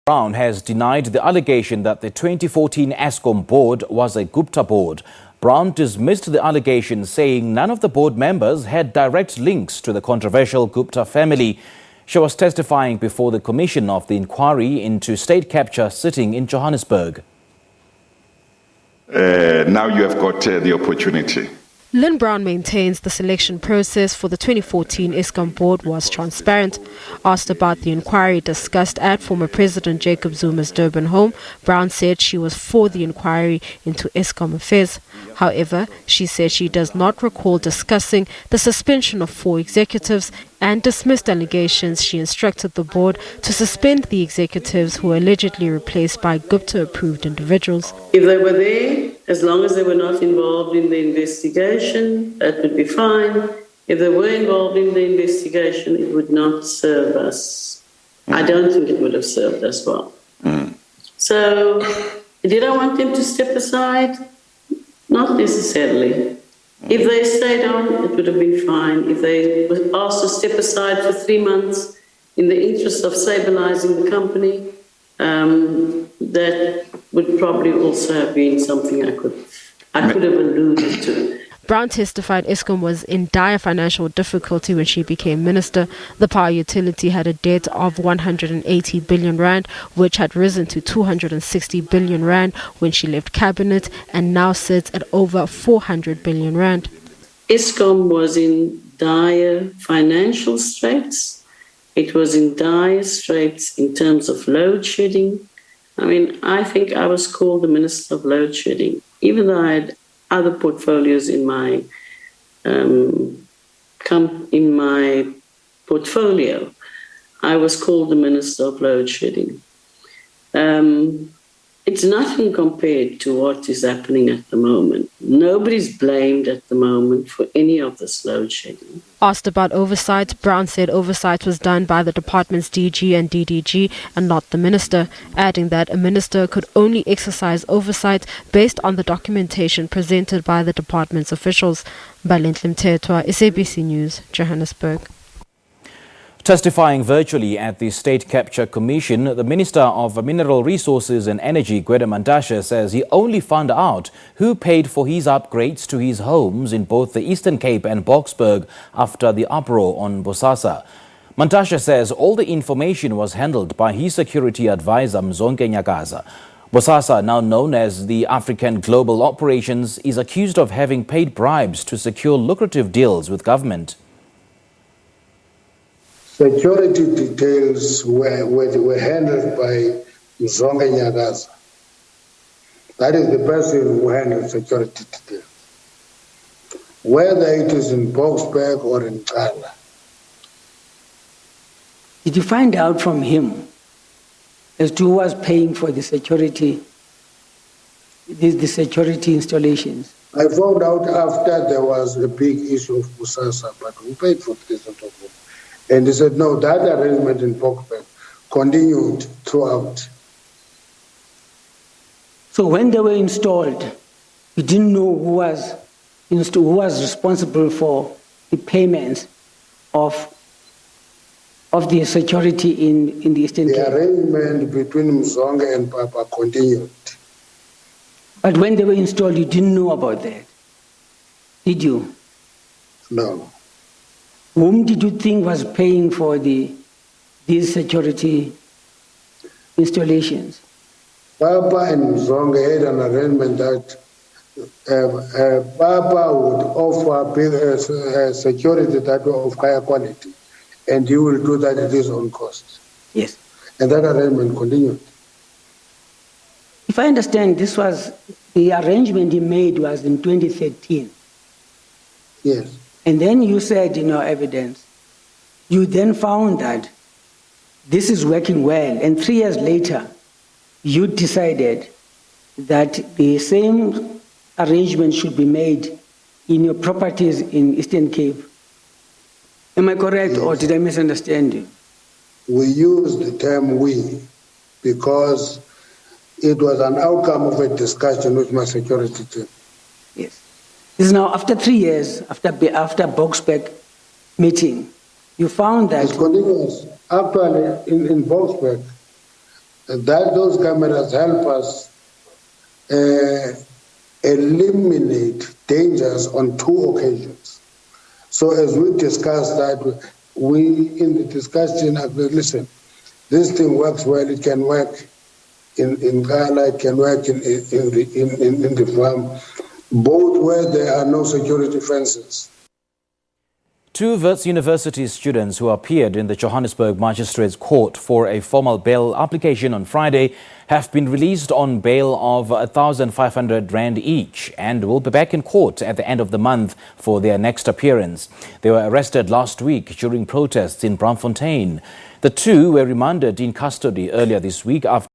Brown has denied the allegation that the 2014 Eskom board was a Gupta board. Brown dismissed the allegation, saying none of the board members had direct links to the controversial Gupta family. She was testifying before the commission of the inquiry into state capture sitting in Johannesburg. Now you have got the opportunity. Lynn Brown maintains the selection process for the 2014 Eskom board was transparent. Asked about the inquiry discussed at former President Jacob Zuma's Durban home, Brown said she was for the inquiry into Eskom affairs. However, she said she does not recall discussing the suspension of 4 executives and dismissed allegations she instructed the board to suspend the executives who were allegedly replaced by Gupta-approved individuals. If they were there, as long as they were not involved in the investigation, that would be fine. If they were involved in the investigation, it would not serve us. I don't think it would have served us well. So, did I want them to step aside? Not necessarily. If they stayed on, it would have been fine. If they were asked to step aside for 3 months in the interest of stabilizing the company, that would probably also have been something I could have alluded to. Brown testified Eskom was in dire financial difficulty when she became minister. The power utility had a debt of 180 billion rand, which had risen to 260 billion rand when she left cabinet and now sits at over 400 billion rand. Eskom was in dire financial straits. It was in dire straits in terms of load shedding. I mean, I think I was called the Minister of Load Shedding, even though I had other portfolios in my portfolio. I was called the Minister of Load Shedding. It's nothing compared to what is happening at the moment. Nobody's blamed at the moment for any of this load shedding. Asked about oversight, Brown said oversight was done by the department's DG and DDG and not the minister, adding that a minister could only exercise oversight based on the documentation presented by the department's officials. Balentle Mthethwa, SABC News, Johannesburg. Testifying virtually at the State Capture Commission, the Minister of Mineral Resources and Energy, Gwede Mantashe, says he only found out who paid for his upgrades to his homes in both the Eastern Cape and Boksburg after the uproar on Bosasa. Mantashe says all the information was handled by his security advisor, Mzonke Nyakaza. Bosasa, now known as the African Global Operations, is accused of having paid bribes to secure lucrative deals with government. Security details were handled by Mzonke Nyakaza. That is the person who handles security details. Whether it is in Boksburg or in Ghana. Did you find out from him as to who was paying for the security, the security installations? I found out after there was a big issue of Bosasa, but who paid for this sort of work? And he said, no, that arrangement in Boksburg continued throughout. So when they were installed, you didn't know who was responsible for the payments of the security in the Eastern Cape? The arrangement between Mzonke and Papa continued. But when they were installed, you didn't know about that, did you? No. Whom did you think was paying for these security installations? Papa and Mzonke had an arrangement that Papa would offer security that were of higher quality, and he will do that at his own cost. Yes. And that arrangement continued. If I understand, this was the arrangement he made was in 2013. Yes. And then you said in your evidence, you then found that this is working well. And 3 years later, you decided that the same arrangement should be made in your properties in Eastern Cape. Am I correct, yes, or did I misunderstand you? We used the term we because it was an outcome of a discussion with my security team. Yes. This is now after 3 years, after Boksburg meeting, you found that... It's continuous. Actually, in Boksburg, that those cameras help us eliminate dangers on 2 occasions. So as we discussed that, we in the discussion, listen, this thing works well, it can work in Ghana, it can work in the farm, both where there are no security fences. 2 Wits University students who appeared in the Johannesburg Magistrates Court for a formal bail application on Friday have been released on bail of 1,500 rand each and will be back in court at the end of the month for their next appearance. They were arrested last week during protests in Braamfontein. The 2 were remanded in custody earlier this week after